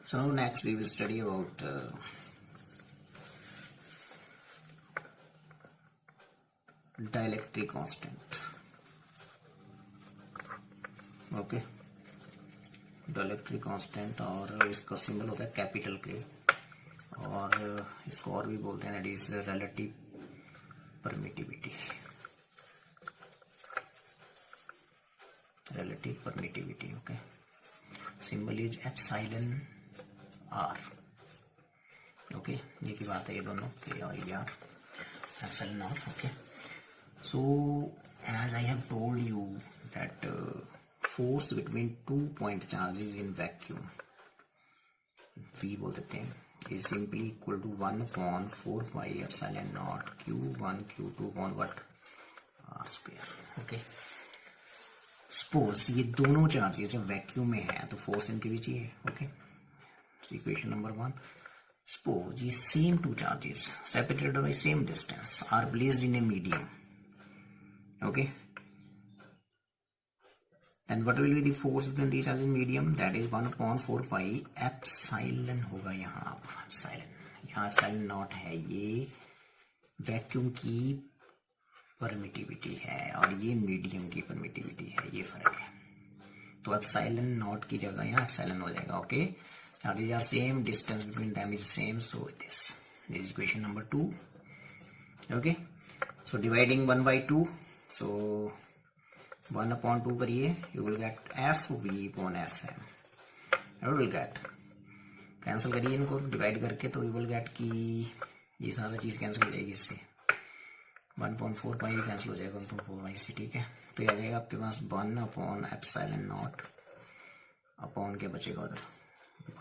So next we will study about dielectric constant. Okay dielectric constant और इसका symbol होता है कैपिटल के और इसको और भी बोलते हैं that is relative permittivity. Relative permittivity okay symbol is epsilon r. Okay ये की बात है ये दोनों के और ये r epsilon r. Okay so as I have told you that force between 2 point charges in vacuum V बोल देते हैं is simply equal to 1/4 pi epsilon naught q1 q2 upon what r square. Okay suppose ये दोनों charges जब vacuum में है तो force इनके बीच ही है. Okay equation number 1. सपोज ये same two charges separated by same distance are placed in a medium. Okay and what will be the force between these charges in medium? That is 1/4 pi epsilon होगा यहाँ epsilon not है. ये vacuum की permittivity है और ये medium की permittivity है. ये फर्क है तो epsilon नॉट की जगह यहाँ epsilon हो जाएगा. Okay charges are same distance between them is same so this is equation number 2. Okay so dividing 1/2 so 1/2 करिए you will get FV upon FM. You will get cancel करिए इनको divide करके तो you will get कि ये सारा चीज cancel हो जाएगी इससे 1/4 पाई कैंसिल हो जाएगा 1/4 पाई से. ठीक है तो ये आ जाएगा आपके पास 1/epsilon नॉट अपॉन क्या बचेगा उधर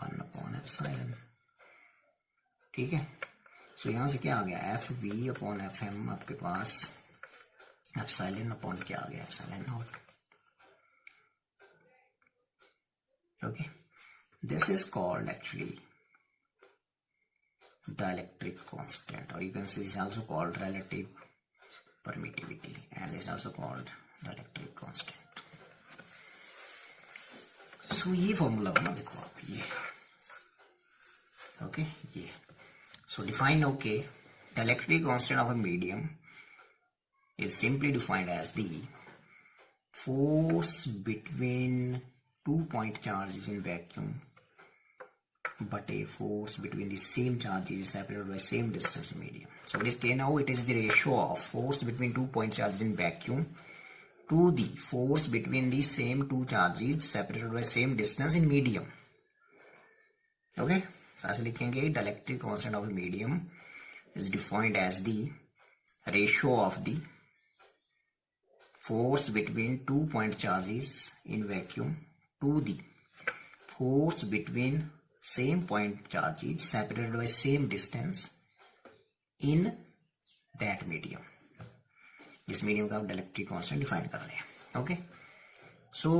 1/epsilon. ठीक है सो यहाँ से क्या आ गया FV upon FM आपके पास एप्सिलॉन अपॉन क्या आ गया epsilon nought. Okay this is called actually dielectric constant और you can see this also called relative permittivity and this also called dielectric constant. So ये फॉर्मूला बना देखो आप ये. ओके ये so define okay dielectric constant of a medium is simply defined as the force between 2 point charges in vacuum but a force between the same charges separated by same distance in medium. So it is now it is the ratio of force between 2 point charges in vacuum to the force between the same two charges separated by same distance in medium. Okay so ऐसे लिखेंगे dielectric constant of a medium is defined as the ratio of the force between 2 point charges in vacuum to the force between same point charges separated by same distance in that medium. जिस medium का आप dielectric constant define कर रहे हैं. Okay so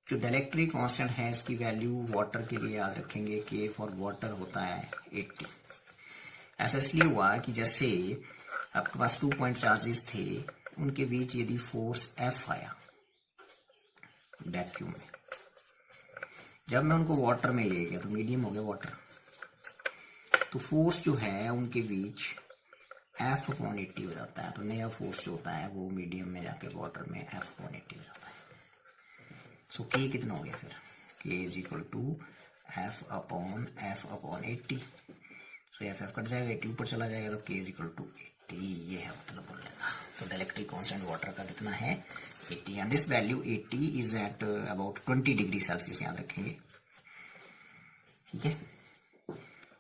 जो dielectric constant है इसकी value water के लिए याद रखेंगे कि फॉर वाटर होता है 80. ऐसा इसलिए हुआ कि जैसे आपके पास 2 पॉइंट चार्जेस थे उनके बीच यदि फोर्स F आया वैक्यूम में जब मैं उनको वाटर में ले गया तो मीडियम हो गया वाटर तो फोर्स जो है उनके बीच F/80 हो जाता है. तो नया फोर्स जो होता है वो मीडियम में जाके वाटर में F/80 हो जाता है. सो K कितना हो गया फिर K is equal to F/F/80. So F cut जाएगा 80 ऊपर चला जाएगा तो K इज इक्वल टू 80. ये है मतलब बोलने का. तो डाइलेक्ट्रिक कांस्टेंट वाटर का कितना है 80 and this value 80 is at about 20 degree Celsius याद रखेंगे. ठीक है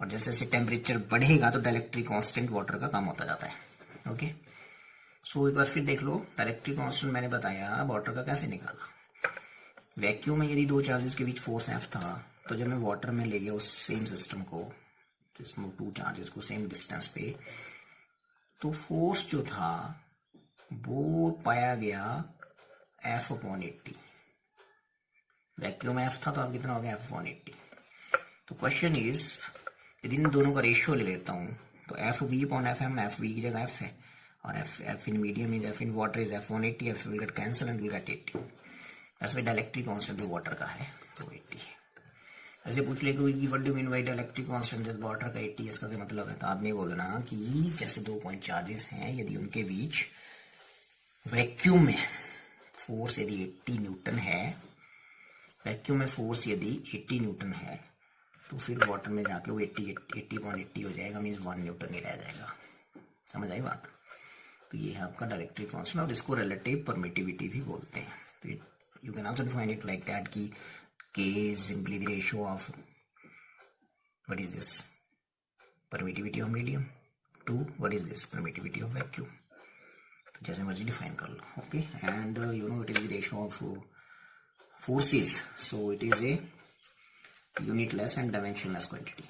और जैसे जैसे टेम्परेचर बढ़ेगा तो डाइलेक्ट्रिक कांस्टेंट वाटर का कम होता जाता है. ओके सो एक बार फिर देख लो डाइलेक्ट्रिक कांस्टेंट मैंने बताया वाटर का कैसे निकाला. वैक्यूम में यदि दो चार्जेस के बीच फोर्स F था तो जब मैं वाटर में ले गया उस सेम सिस्टम को जिसमें 2 चार्जेस को सेम डिस्टेंस पे तो फोर्स जो था वो पाया गया F/80. वैक्यूम में F था तो अब कितना हो गया F/80. तो क्वेश्चन इज यदि इन दोनों का रेशियो ले लेता हूं तो FV/FM FV की जगह F है और F in medium is F in water is F/80. F will get cancelled and will get 80. That's why dielectric constant जो वाटर का है वो 80 है. ऐसे पूछ ले कोई कि what do mean by dielectric constant जब वाटर का 80 इसका क्या मतलब है, तो आपने बोलना कि जैसे 2 पॉइंट चार्जेस हैं, यदि उनके बीच वैक्यूम में फोर्स यदि 80 न्यूटन है, वैक्यूम में फोर्स यदि 80 न्यूटन है, तो फिर वाटर में जाके वो 80.80 हो जाएगा, मीन्स 1 न्यूटन ही रह जाएगा। समझ आई बात? तो ये है आपका डाइलेक्ट्रिक कांस्टेंट, और इसको रिलेटिव परमिटिविटी भी बोलते हैं। तो you can also define it like that कि K is simply the ratio of what is this permittivity of medium to what is this permittivity of vacuum. तो जैसे मर्जी डिफाइन कर लो, okay. And you know it is the ratio of forces, so it is a unitless and dimensionless quantity,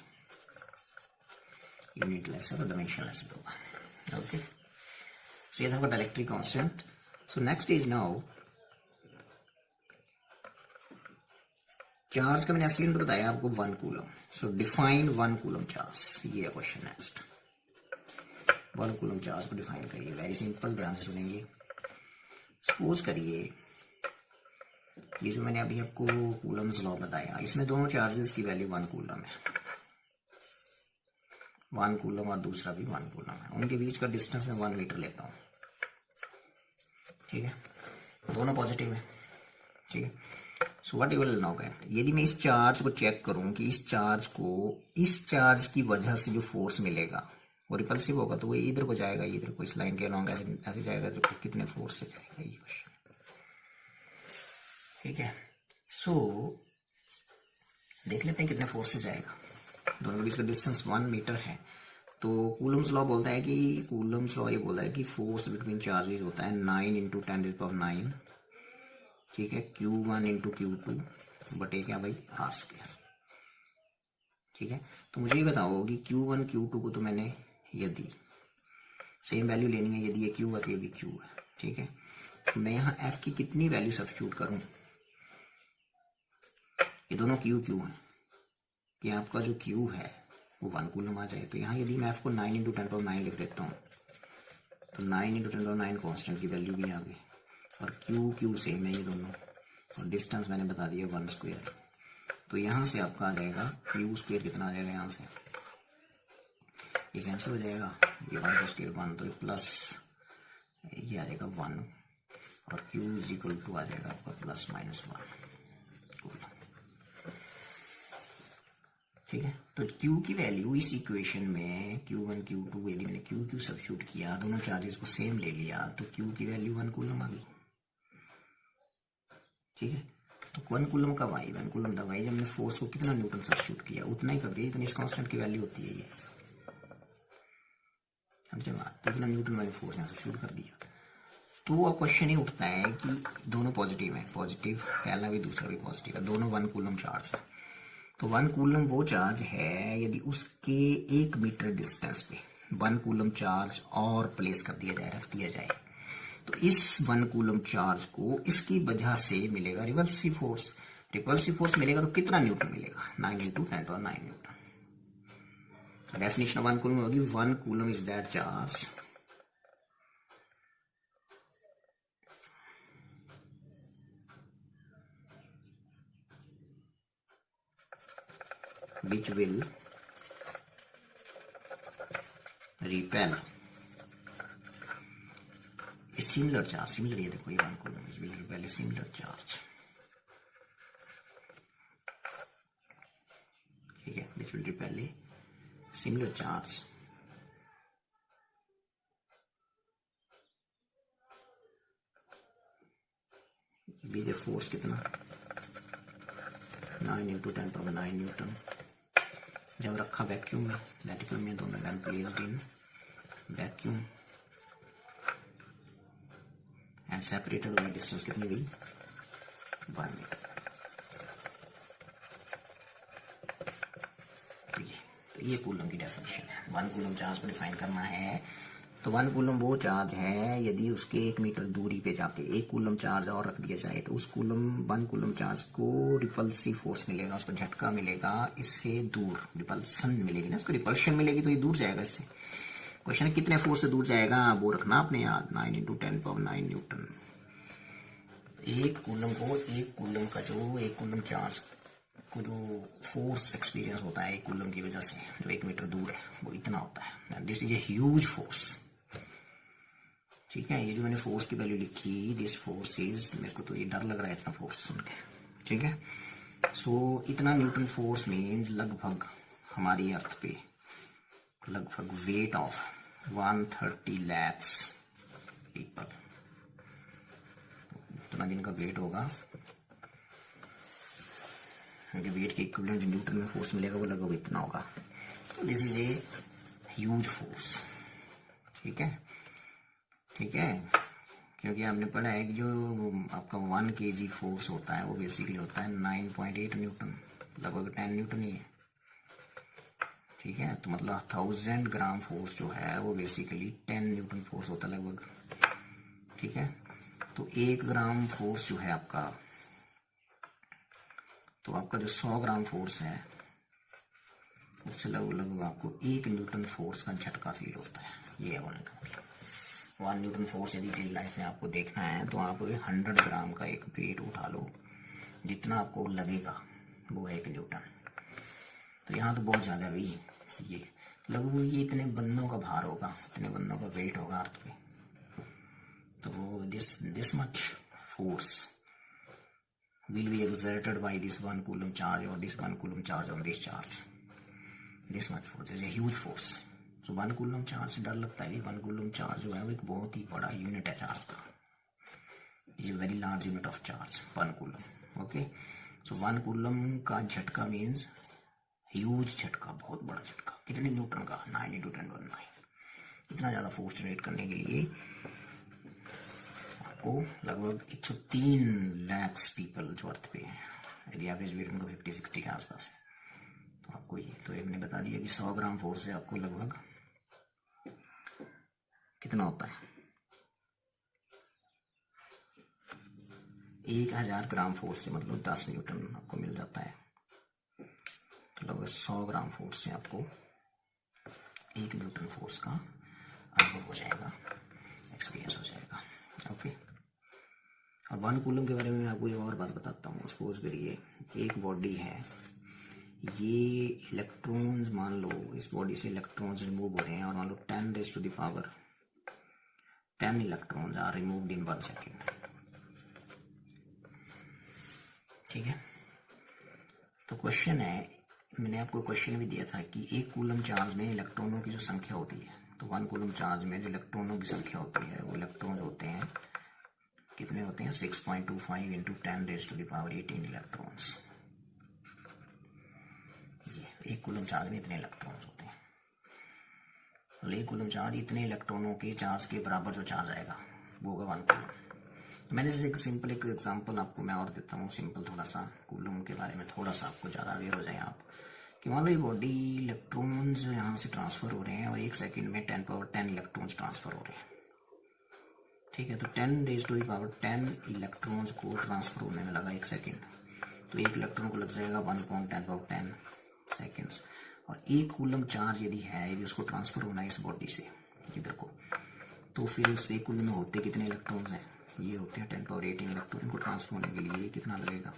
unitless और dimensionless होगा, okay. So ये था आपका dielectric constant. So next is now charge का, मैंने असली नंबर बताया आपको 1 coulomb. So define 1 coulomb charge, ये है क्वेश्चन नेक्स्ट। 1 कूलम चार्ज को डिफाइन करिए, वेरी सिंपल, ध्यान से सुनेंगे। सपोज करिए ये जो मैंने अभी आपको कूलम्स लॉ बताया, इसमें दोनों चार्जेस की वैल्यू 1 कूलम है, 1 कूलम और दूसरा भी 1 कूलम है। उनके बीच का डिस्टेंस मैं 1 मीटर लेता हूं, ठीक है, दोनों पॉजिटिव है, ठीक है। So what you will now get, यदि मैं इस चार्ज को चेक करूं कि इस चार्ज को, इस चार्ज की वजह से जो फोर्स मिलेगा वो रिपल्सिव होगा, तो वो इधर को जाएगा, इधर को इस लाइन के अलॉन्ग ऐसे जाएगा, तो कितने फोर्स से जाएगा, ये क्वेश्चन, ठीक है। सो देख लेते हैं कितने फोर्स से जाएगा। दोनों के बीच का डिस्टेंस 1 मीटर है, तो कूलम्स लॉ बोलता है कि, कूलम्स लॉ ये बोलता है कि फोर्स बिटवीन चार्जेस होता है 9 × 10⁹, ठीक है, Q1 × Q2 बटे क्या भाई R², ठीक है। तो मुझे ये बताओ कि Q1 Q2 को तो मैंने यदि सेम वैल्यू लेनी है, यदि ये Q है तो ये भी Q है, ठीक है। तो मैं यहाँ F की कितनी वैल्यू सब्स्टिट्यूट करूं, ये दोनों Q है कि आपका जो Q है वो 1 कूलम आ जाए। तो यहाँ यदि मैं F को 9 × 10⁹ लिख देता हूँ, तो 9 × 10⁹ कांस्टेंट की वैल्यू भी आ गई, और Q सेम है ये दोनों, और डिस्टेंस मैंने बता दिया 1²। तो यहाँ से आपका आ जाएगा Q² कितना आ जाएगा, यहाँ से ये कैंसिल हो जाएगा, ये 1² 1, तो ये प्लस ये आ जाएगा 1, और Q = आ जाएगा आपका ±1, ठीक है। तो Q की वैल्यू इस इक्वेशन में Q1 Q2 यदि मैंने Q सब्स्टिट्यूट किया, दोनों चार्जेस को सेम ले लिया, तो Q की वैल्यू 1 कूलम आ गई, ठीक है। तो 1 कूलम का वाई, 1 कूलम था वाई, जब हमने फोर्स को कितना न्यूटन सब्स्टिट्यूट किया उतना ही कर दिया, इतनी इस कांस्टेंट की वैल्यू होती है ये, समझे बात। तो इतना न्यूटन वाली फोर्स यहाँ सब्स्टिट्यूट कर दिया। तो अब क्वेश्चन ये उठता है कि दोनों पॉजिटिव है, पॉजिटिव पहला भी दूसरा भी पॉजिटिव है, दोनों 1 कूलम चार्ज है। तो 1 कूलम वो चार्ज है यदि उसके 1 मीटर डिस्टेंस पे 1 कूलम चार्ज और प्लेस कर दिया जाए, रख दिया जाए, तो इस 1 कूलम चार्ज को इसकी वजह से मिलेगा रिपल्सिव फोर्स। रिपल्सिव फोर्स मिलेगा तो कितना न्यूटन मिलेगा, 9 × 10⁹ न्यूटन। डेफिनेशन ऑफ 1 कूलम होगी, 1 coulomb is that charge which will repel a similar charge, similar ये देखो, ये 1 coulomb which will repel a similar charge, ठीक है, which will repel a similar charge with a force कितना 9 × 10⁹ Newton, जब रखा vacuum में, वैक्यूम में दोनों वैन placed in vacuum and separated by distance कितनी गई 1 मीटर। तो ये कूलम की डेफिनेशन है। 1 कूलम चार्ज को डिफाइन करना है, तो 1 कूलम वो चार्ज है यदि उसके 1 मीटर दूरी पे जाके 1 कूलम चार्ज और रख दिया जाए, तो उस 1 कूलम चार्ज को रिपल्सिव फोर्स मिलेगा, उसको झटका मिलेगा, इससे दूर रिपल्सन मिलेगी ना, उसको रिपल्शन मिलेगी, तो ये दूर जाएगा इससे। क्वेश्चन है कितने फोर्स से दूर जाएगा, वो रखना आपने याद, 9 × 10⁹ न्यूटन। 1 कूलम को 1 कूलम का जो 1 कूलम चार्ज आपको जो फोर्स एक्सपीरियंस होता है एक कूलम की वजह से जो 1 मीटर दूर है वो इतना होता है। This is a huge force. ठीक है, ये जो मैंने फोर्स की वैल्यू लिखी, दिस फोर्स इज, मेरे को तो ये डर लग रहा है इतना फोर्स सुन के। ठीक है, सो इतना न्यूटन फोर्स मीन्स लगभग हमारी अर्थ पे लगभग वेट ऑफ 130 lakhs पीपल, उतना दिन का वेट होगा। वेट के इक्विवेलेंट जो न्यूटन में फोर्स मिलेगा वो लगभग इतना होगा। This is a huge force. ठीक है, ठीक है, क्योंकि आपने पढ़ा है कि जो आपका 1 kg फोर्स होता है वो बेसिकली होता है 9.8 न्यूटन, लगभग 10 न्यूटन ही है। ठीक है, तो मतलब 1000 ग्राम फोर्स जो है वो बेसिकली 10 न्यूटन फोर्स होता है लगभग। ठीक है, तो 1 ग्राम फोर्स जो है आपका, तो आपका जो 100 ग्राम फोर्स है उससे लगभग आपको 1 न्यूटन फोर्स का झटका फील होता है। ये है बोलने का मतलब। 1 न्यूटन फोर्स यदि डेली लाइफ में आपको देखना है तो आप 100 ग्राम का एक वेट उठा लो, जितना आपको लगेगा वो है 1 न्यूटन। तो यहाँ तो बहुत ज्यादा भाई, ये लगभग ये इतने बंदों का भार होगा, इतने बंदों का वेट होगा अर्थ पे। तो this much force will be exerted by this 1 coulomb charge or this 1 coulomb charge on this charge. This much force is a huge force. So 1 coulomb charge से डर लगता है। 1 coulomb charge जो है वो एक बहुत ही बड़ा यूनिट है चार्ज का। It is a very large unit of charge, 1 coulomb. Okay. So 1 coulomb का झटका means huge झटका, बहुत बड़ा झटका। कितने न्यूटन का? 9 into 10 power 9। इतना ज्यादा फोर्स जनरेट करने के लिए को लगभग 103 lakhs पीपल जो अर्थ पे है, यदि एवरेज वेट उनका 50-60 के आसपास है, तो आपको ये तो हमने बता दिया कि 100 ग्राम फोर्स से आपको लगभग कितना होता है, 1000 ग्राम फोर्स से मतलब 10 न्यूटन आपको मिल जाता है। तो लगभग 100 ग्राम फोर्स से आपको 1 न्यूटन फोर्स का अनुभव हो जाएगा, एक्सपीरियंस हो जाएगा। ओके, और 1 कूलम के बारे में मैं आपको एक और बात बताता हूँ। सपोज करिए एक बॉडी है, ये इलेक्ट्रॉन्स, मान लो इस बॉडी से इलेक्ट्रॉन्स रिमूव हो रहे हैं और मान लो 10 electrons are removed in 1 second. ठीक है, तो क्वेश्चन है, मैंने आपको क्वेश्चन भी दिया था कि 1 कूलम चार्ज में इलेक्ट्रॉनों की जो संख्या होती है, तो 1 कूलम चार्ज में जो इलेक्ट्रॉनों की संख्या होती है वो इलेक्ट्रॉन्स होते हैं, कितने होते हैं? 6.25 into 10⁻18 इलेक्ट्रॉन्स। ये 1 कूलम चार्ज में इतने इलेक्ट्रॉन्स होते हैं। 1 कूलम चार्ज इतने इलेक्ट्रॉनों के चार्ज के बराबर जो चार्ज आएगा वो होगा 1 कूलम। मैंने जैसे एक सिंपल एक एग्जांपल आपको मैं और देता हूँ, सिंपल थोड़ा सा कूलम के बारे में थोड़ा सा आपको ज़्यादा अवेयर हो जाए आप, कि मान लो ये बॉडी इलेक्ट्रॉन्स यहाँ से ट्रांसफर हो रहे हैं और 1 सेकेंड में 10⁻10 इलेक्ट्रॉन्स ट्रांसफर हो रहे हैं। ठीक है, तो 10⁻10 इलेक्ट्रॉन्स को ट्रांसफर होने में लगा 1 सेकेंड, तो 1 इलेक्ट्रॉन को लग जाएगा 1/10 सेकेंड्स। और 1 कूलम चार्ज यदि है, यदि उसको ट्रांसफर होना है इस बॉडी से इधर को, तो फिर उस 1 कूलम में होते कितने इलेक्ट्रॉन्स हैं? ये होते हैं 10⁻18 इलेक्ट्रॉन को ट्रांसफर होने के लिए कितना लगेगा?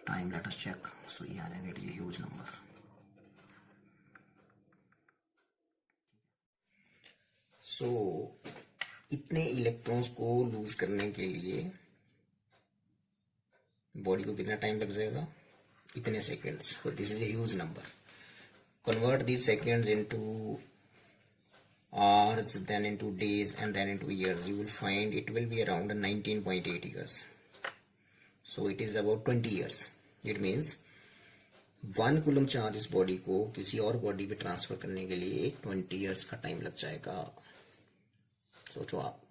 Time, let us check. So ये आ जाएगा, it is a huge number. So इतने इलेक्ट्रॉन्स को लूज करने के लिए बॉडी को कितना टाइम लग जाएगा? इतने seconds. This is a huge number. Convert this seconds into hours, then into days, and then into years. You will find it will be around 19.8 years. So it is about 20 years. It means 1 coulomb charge इस body को किसी और body पे transfer करने के लिए 20 years का time लग जाएगा। सोचो आप।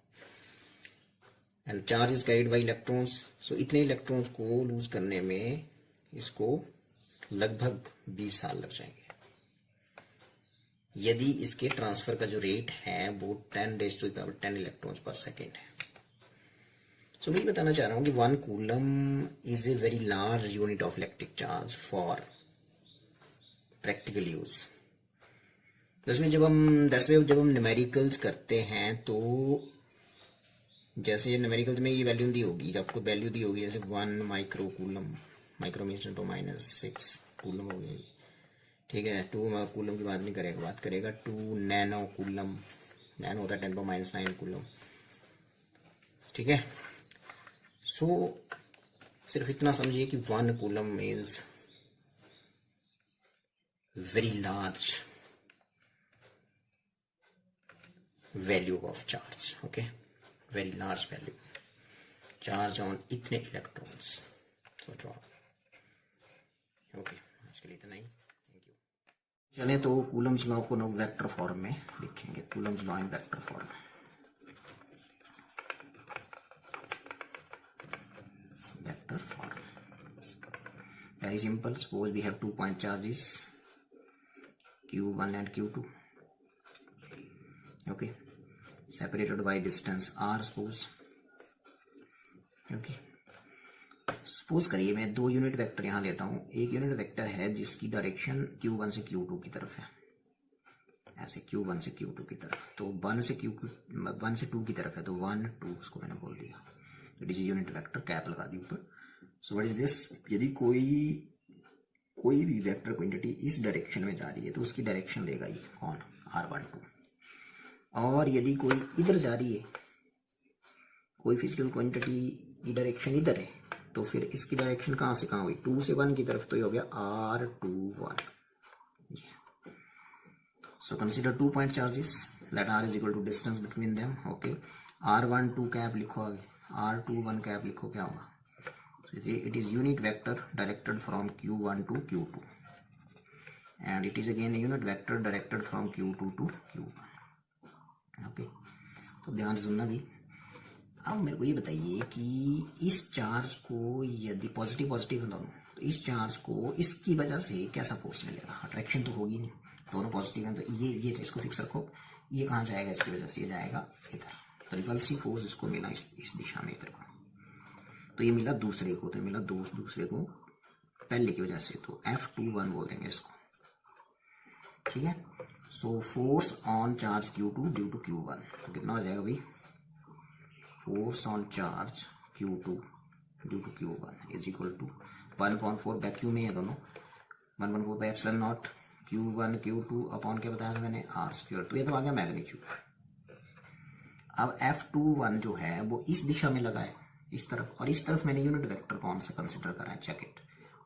And charge is carried by electrons. So इतने इलेक्ट्रॉन्स को लूज करने में इसको लगभग 20 साल लग जाएंगे, यदि इसके ट्रांसफर का जो रेट है वो 10⁻10 इलेक्ट्रॉन्स पर सेकेंड है। सो मैं बताना चाह रहा हूं कि 1 coulomb is a very large unit of electric charge for practical use. जिसमें जब हम न्यूमेरिकल्स करते हैं तो जैसे न्यूमेरिकल्स में ये वैल्यू दी होगी, आपको वैल्यू दी होगी जैसे 1 micro coulomb, micro means 10⁻⁶ coulomb हो गया। ठीक है, 2 कूलम की बात नहीं करेगा, बात करेगा 2 नैनो कूलम। नैनो होता है 10⁻⁹ कूलम। ठीक है, सो सिर्फ इतना समझिए कि 1 coulomb means very large value of charge. Okay, very large value charge on इतने इलेक्ट्रॉन्स। सोचो आप। ओके, आज के लिए इतना ही। Thank you. चले तो कूलम्स लॉ को वेक्टर फॉर्म में लिखेंगे। Coulomb's law in vector form. Vector form very simple. Suppose we have 2 point charges q1 and q2. Okay, separated by distance r. Suppose करिए मैं 2 यूनिट वेक्टर यहां लेता हूं। एक यूनिट वेक्टर है जिसकी डायरेक्शन q1 से q2 की तरफ है, ऐसे q1 से q2 की तरफ। तो 1 से 2 की तरफ है, तो 1 2 उसको मैंने बोल दिया। It is unit vector, cap लगा दी ऊपर। So what is this? यदि कोई भी वेक्टर क्वांटिटी इस डायरेक्शन में जा रही है तो उसकी डायरेक्शन लेगा ये कौन? r12। और यदि कोई इधर जा रही है, कोई फिजिकल क्वांटिटी की डायरेक्शन इधर है, तो फिर इसकी डायरेक्शन कहां से कहां हुई? 2 से 1 की तरफ, तो ये हो गया r21। So consider 2 point charges, let r is equal to distance between them. Okay, r12 cap लिखो, आगे r21 कैप लिखो, क्या होगा? It is unit vector directed from q1 to q2, and it is again a unit vector directed from q2 to q1. Okay, तो ध्यान से सुनना भी। अब मेरे को ये बताइए कि इस चार्ज को यदि पॉजिटिव है दोनों, तो इस चार्ज को इसकी वजह से कैसा फोर्स मिलेगा? अट्रैक्शन तो होगी नहीं, दोनों पॉजिटिव हैं, तो ये इसको फिक्स रखो। ये कहाँ जाएगा? इसकी वजह से ये जाएगा इधर। तो रिपल्सिव फोर्स इसको मिला इस दिशा में इधर को, तो ये मिला दूसरे को, तो ये मिला दूसरे को पहले की वजह से, तो F21 बोल देंगे इसको। ठीक है, so force on charge Q2 due to Q1, तो कितना हो जाएगा भाई? Force on charge Q2 due to Q1 is equal to 1/4, vacuum में है दोनों, 1/4 by epsilon naught Q1 Q2 upon क्या बताया था मैंने? r²। तो ये तो आ गया मैग्नीट्यूड। अब F21 जो है वो इस दिशा में लगा है, इस तरफ, और इस तरफ मैंने यूनिट वेक्टर कौन सा कंसिडर करा है? Check it,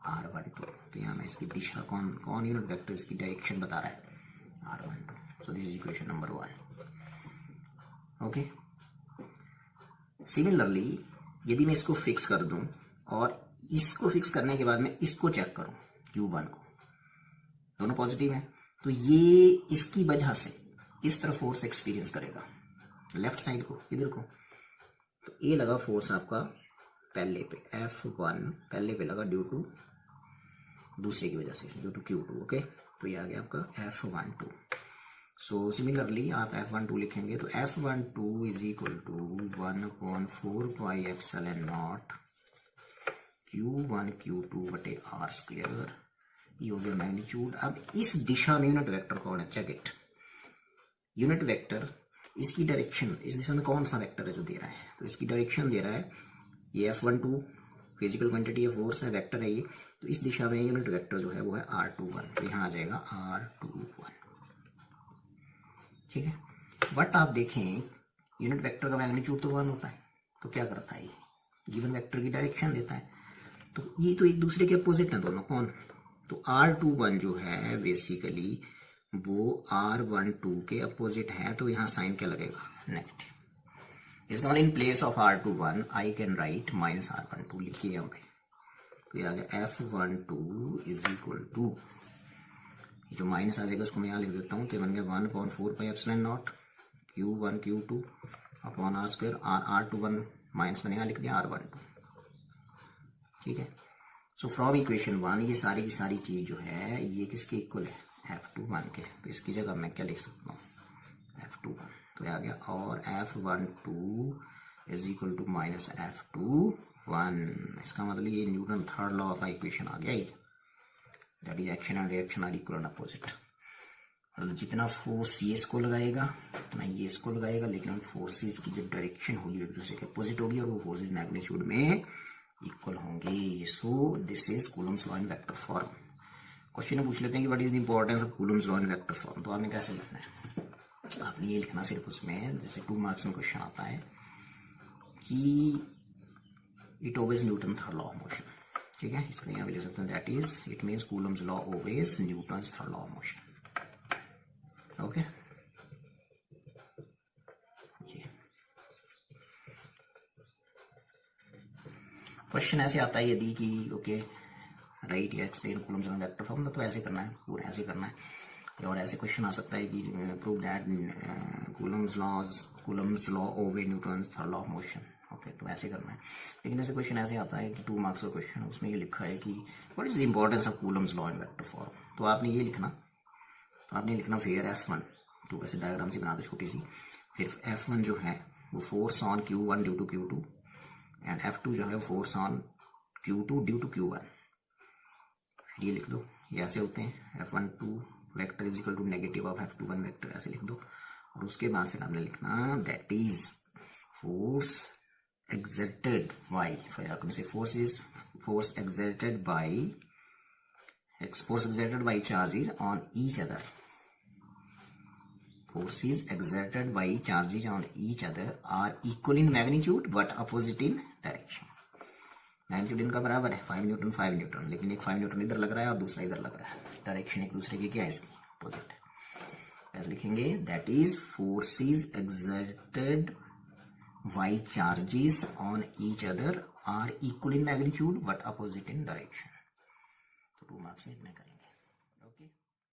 r12। तो यहाँ मैं इसकी दिशा कौन यूनिट वेक्टर इसकी डायरेक्शन बता रहा है? r12। So this is equation number 1। Okay, similarly यदि मैं इसको फिक्स कर दूं और इसको फिक्स करने के बाद मैं इसको चेक करूं, q1 को, दोनों पॉजिटिव हैं, तो ये इसकी वजह से इस तरफ फोर्स एक्सपीरियंस करेगा, लेफ्ट साइड को, इधर को। तो ये लगा फोर्स आपका पहले पे, F1 पहले पे लगा ड्यू टू दूसरे की वजह से, ड्यू टू Q2। ओके, तो ये आ गया आपका F12। सो सिमिलरली आप F12 लिखेंगे, तो F12 is equal to 1/4 pi epsilon naught Q1 Q2 बटे r²। ये हो गया मैग्नीट्यूड। अब इस दिशा में यूनिट वेक्टर कौन है? चेक इट, यूनिट वेक्टर इसकी डायरेक्शन, इस दिशा में कौन सा वेक्टर है जो दे रहा है? तो इसकी डायरेक्शन दे रहा है ये F12, फिजिकल क्वांटिटी है, फोर्स है, वेक्टर है ये। तो इस दिशा में यूनिट वेक्टर जो है वो है r21, तो यहाँ आ जाएगा r21। ठीक है, बट आप देखें यूनिट वेक्टर का मैग्नीट्यूड तो 1 होता है, तो क्या करता है? ये गिवन वेक्टर की डायरेक्शन देता है। तो ये तो एक दूसरे के अपोजिट है दोनों, कौन? तो r21 जो है बेसिकली वो r12 के अपोजिट है, तो यहाँ साइन क्या लगेगा? नेगेटिव। इसका मतलब in place of r21 I can write minus r12, लिखिए यहाँ पे। तो ये आ गया F12 इज इक्वल टू, जो माइनस आ जाएगा उसको मैं यहाँ लिख देता हूँ, तो बन गया 1/4 pi epsilon naught Q1 Q2 upon r²। r21 minus मैंने यहाँ लिख दिया r12। ठीक है, सो फ्रॉम इक्वेशन 1 ये सारी की सारी चीज जो है ये किसके इक्वल है? F21 के। तो इसकी जगह मैं क्या लिख सकता हूँ? F21। तो ये आ गया, और F12 is equal to minus F21। इसका मतलब ये न्यूटन थर्ड लॉ का इक्वेशन आ गया ही, that is action and reaction are equal and opposite. मतलब जितना फोर्स ये इसको लगाएगा उतना ये इसको लगाएगा, लेकिन उन फोर्सेज की जो डायरेक्शन होगी एक दूसरे के अपोजिट होगी, और वो फोर्सेज मैग्नीट्यूड में इक्वल होंगे। सो this is Coulomb's law in vector form. Question में पूछ लेते हैं कि what is the importance of Coulomb's law in vector form. तो आपने कैसे लिखना है, आपने ये लिखना सिर्फ उसमें, जैसे 2 मार्क्स में क्वेश्चन आता है कि it obeys Newton third law of motion, ठीक है, इसको यहाँ पे लिख सकते हैं that is it means Coulomb's law obeys Newton's third law of motion. Okay, question ऐसे आता है यदि कि ओके राइट या explain Coulomb's law in vector form, तो ऐसे करना है, पूरा ऐसे करना है। और ऐसे क्वेश्चन आ सकता है कि प्रूव दैट कूलम्स लॉ ओबे Newton's third law of motion. Okay, तो ऐसे करना है। लेकिन ऐसे क्वेश्चन ऐसे आता है कि 2 मार्क्स का क्वेश्चन, उसमें ये लिखा है कि what is the importance of Coulomb's law in vector form. तो आपने ये लिखना, तो आपने लिखना फिर F1, तो ऐसे डायग्राम से बना दो छोटी सी। फिर F1 जो है वो force on Q1 due to Q2 and F2 जो है force on Q2 due to Q1। ये लिख दो, ये ऐसे होते हैं F12 vector is equal to negative of F21 vector, ऐसे लिख दो। और उसके बाद फिर हमने लिखना that is force exerted by, force exerted by charges on each other. Forces exerted by charges on each other are equal in magnitude but opposite in direction. Magnitude इनका बराबर है 5 न्यूटन 5 न्यूटन, लेकिन एक 5 न्यूटन इधर लग रहा है और दूसरा इधर लग रहा है। डायरेक्शन एक दूसरे की क्या है, इसकी अपोजिट है। ऐसे लिखेंगे that is forces exerted by charges on each other are equal in magnitude but opposite in direction। तो 2 मार्क्स में इतने